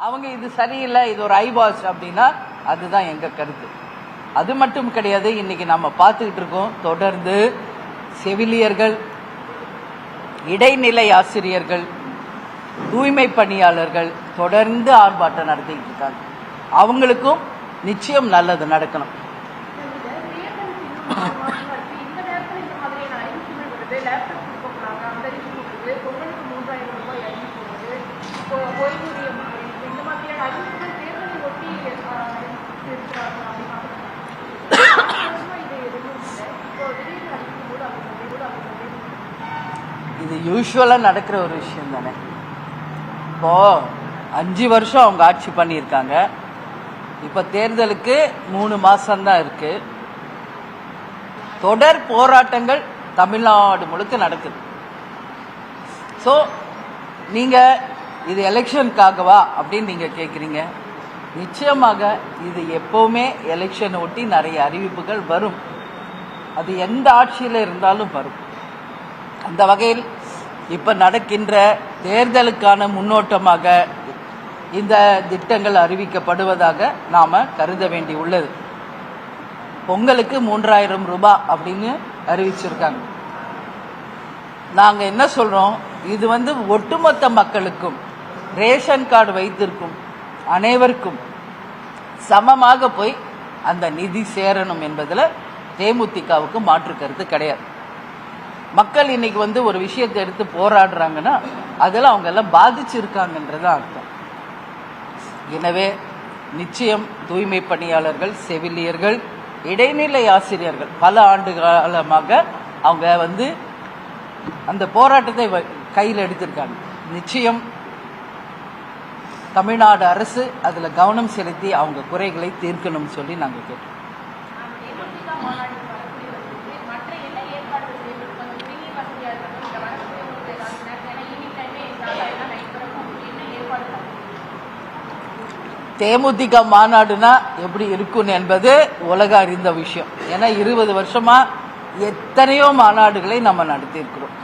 அவங்க இது சரியில்லை, இது ஒரு ஐவாஷ் அப்படின்னா அதுதான் எங்க கருத்து. அது மட்டும் கிடையாது, இன்னைக்கு நம்ம பார்த்துக்கிட்டு இருக்கோம் தொடர்ந்து செவிலியர்கள், இடைநிலை ஆசிரியர்கள், தூய்மை பணியாளர்கள் தொடர்ந்து ஆர்ப்பாட்டம் நடத்திட்டு இருக்காங்க. அவங்களுக்கும் நிச்சயம் நல்லது நடக்கணும். இது யூஸ்வலா நடக்கிற ஒரு விஷயம் தானே. இப்போ 5 வருஷம் அவங்க ஆட்சி பண்ணியிருக்காங்க. இப்ப தேர்தலுக்கு 3 மாசம்தான் இருக்கு. தொடர் போராட்டங்கள் தமிழ்நாடு முழுக்க நடக்குது. ஸோ நீங்க இது எலெக்ஷனுக்காகவா அப்படின்னு நீங்க கேட்குறீங்க. நிச்சயமாக இது எப்பவுமே எலெக்ஷனை ஒட்டி நிறைய அறிவிப்புகள் வரும். அது எந்த ஆட்சியில் இருந்தாலும் வரும். அந்த வகையில் இப்ப நடக்கின்ற தேர்தலுக்கான முன்னோட்டமாக இந்த திட்டங்கள் அறிவிக்கப்படுவதாக நாம கருத வேண்டி உள்ளது. பொங்கலுக்கு 3000 ரூபாய் அப்படின்னு அறிவிச்சிருக்காங்க. நாங்க என்ன சொல்றோம், இது ஒட்டுமொத்த மக்களுக்கும் ரேஷன் கார்டு வைத்திருக்கும் அனைவருக்கும் சமமாக போய் அந்த நிதி சேரணும் என்பதில் தேமுதிகவுக்கு மாற்று கருத்து கிடையாது. மக்கள் இன்னைக்கு ஒரு விஷயத்தை எடுத்து போராடுறாங்கன்னா அதில் அவங்க எல்லாம் பாதிச்சிருக்காங்கன்றது அர்த்தம். எனவே நிச்சயம் தூய்மை பணியாளர்கள், செவிலியர்கள், இடைநிலை ஆசிரியர்கள் பல ஆண்டு காலமாக அவங்க அந்த போராட்டத்தை கையில் எடுத்திருக்காங்க. நிச்சயம் தமிழ்நாடு அரசு அதுல கவனம் செலுத்தி அவங்க குறைகளை தீர்க்கணும் சொல்லி நாங்கள் கேட்டோம். தேமுதிக மாநாடுனா எப்படி இருக்கும் என்பது உலக அறிந்த விஷயம். ஏன்னா 20 வருஷமா எத்தனையோ மாநாடுகளை நம்ம நடத்தியிருக்கிறோம்.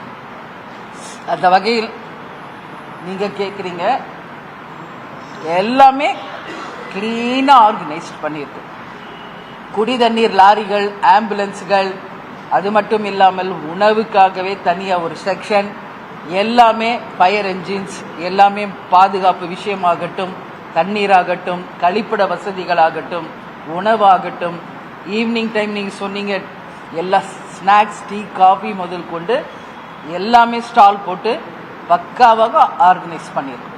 அந்த வகையில் நீங்க கேட்குறீங்க, எல்லாமே கிளீனா ஆர்கனைஸ்ட் பண்ணியிருக்கு. குடி தண்ணீர் லாரிகள், ஆம்புலன்ஸ்கள், அது மட்டும் இல்லாமல் உணவுக்காகவே தனியாக ஒரு செக்ஷன், எல்லாமே ஃபயர் என்ஜின்ஸ், எல்லாமே பாதுகாப்பு விஷயமாகட்டும், தண்ணீராகட்டும், கழிப்பிட வசதிகளாகட்டும், உணவாகட்டும், ஈவினிங் டைம் நீங்கள் சொன்னீங்க எல்லா ஸ்நாக்ஸ், டீ, காஃபி முதல் கொண்டு எல்லாமே ஸ்டால் போட்டு பக்காவாக ஆர்கனைஸ் பண்ணியிருக்கோம்.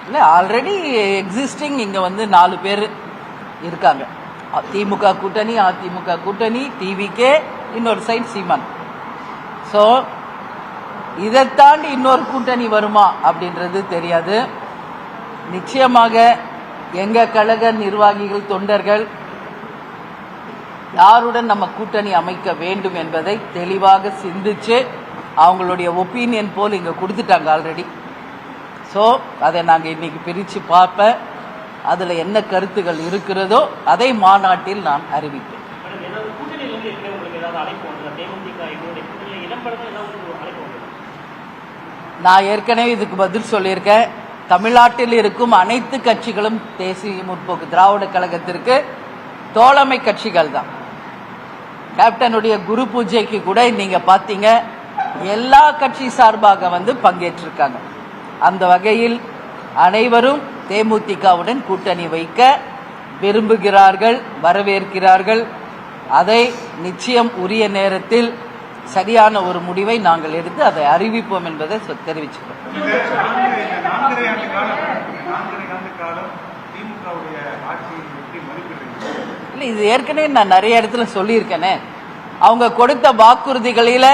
இல்லை, ஆல்ரெடி எக்ஸிஸ்டிங் இங்கே 4 பேர் இருக்காங்க. திமுக கூட்டணி, அதிமுக கூட்டணி, டிவிகே, இன்னொரு சைட் சீமான். ஸோ இதை தாண்டி இன்னொரு கூட்டணி வருமா அப்படின்றது தெரியாது. நிச்சயமாக எங்க கழக நிர்வாகிகள், தொண்டர்கள் யாருடன் நம்ம கூட்டணி அமைக்க வேண்டும் என்பதை தெளிவாக சிந்திச்சு அவங்களுடைய ஒப்பீனியன் போல் இங்க கொடுத்துட்டாங்க ஆல்ரெடி. ஸோ அதை நாங்கள் இன்னைக்கு பிரித்து பார்ப்பேன். அதில் என்ன கருத்துகள் இருக்கிறதோ அதை மாநாட்டில் நான் அறிவிப்பேன். நான் ஏற்கனவே இதுக்கு பதில் சொல்லியிருக்கேன். தமிழ்நாட்டில் இருக்கும் அனைத்து கட்சிகளும் தேசிய முற்போக்கு திராவிட கழகத்திற்கு தோழமை கட்சிகள் தான். கேப்டனுடைய குரு பூஜைக்கு கூட நீங்க பாத்தீங்க, எல்லா கட்சி சார்பாக பங்கேற்றிருக்காங்க. அந்த வகையில் அனைவரும் தேமுதிகவுடன் கூட்டணி வைக்க விரும்புகிறார்கள், வரவேற்கிறார்கள். அதை நிச்சயம் உரிய நேரத்தில் சரியான ஒரு முடிவை நாங்கள் எடுத்து அதை அறிவிப்போம் என்பதை தெரிவிச்சுக்கிறோம். இல்லை, இது ஏற்கனவே நான் நிறைய இடத்துல சொல்லியிருக்கேனே. அவங்க கொடுத்த வாக்குறுதிகளில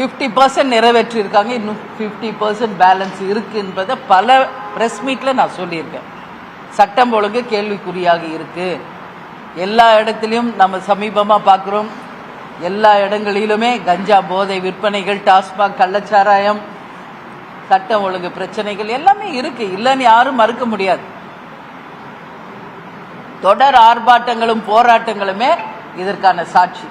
50% நிறைவேற்றியிருக்காங்க. இன்னும் 50% பேலன்ஸ் இருக்கு என்பதை பல பிரஸ் மீட்ல நான் சொல்லியிருக்கேன். சட்டம் ஒழுங்கு கேள்விக்குறியாக இருக்கு. எல்லா இடத்திலும் நம்ம சமீபமா பார்க்கிறோம், எல்லா இடங்களிலுமே கஞ்சா போதை விற்பனைகள், டாஸ்மாக், கள்ளச்சாராயம், சட்டம் ஒழுங்கு பிரச்சனைகள் எல்லாமே இருக்கு. இல்லைன்னு யாரும் மறுக்க முடியாது. தொடர் ஆர்ப்பாட்டங்களும் போராட்டங்களுமே இதற்கான சாட்சி.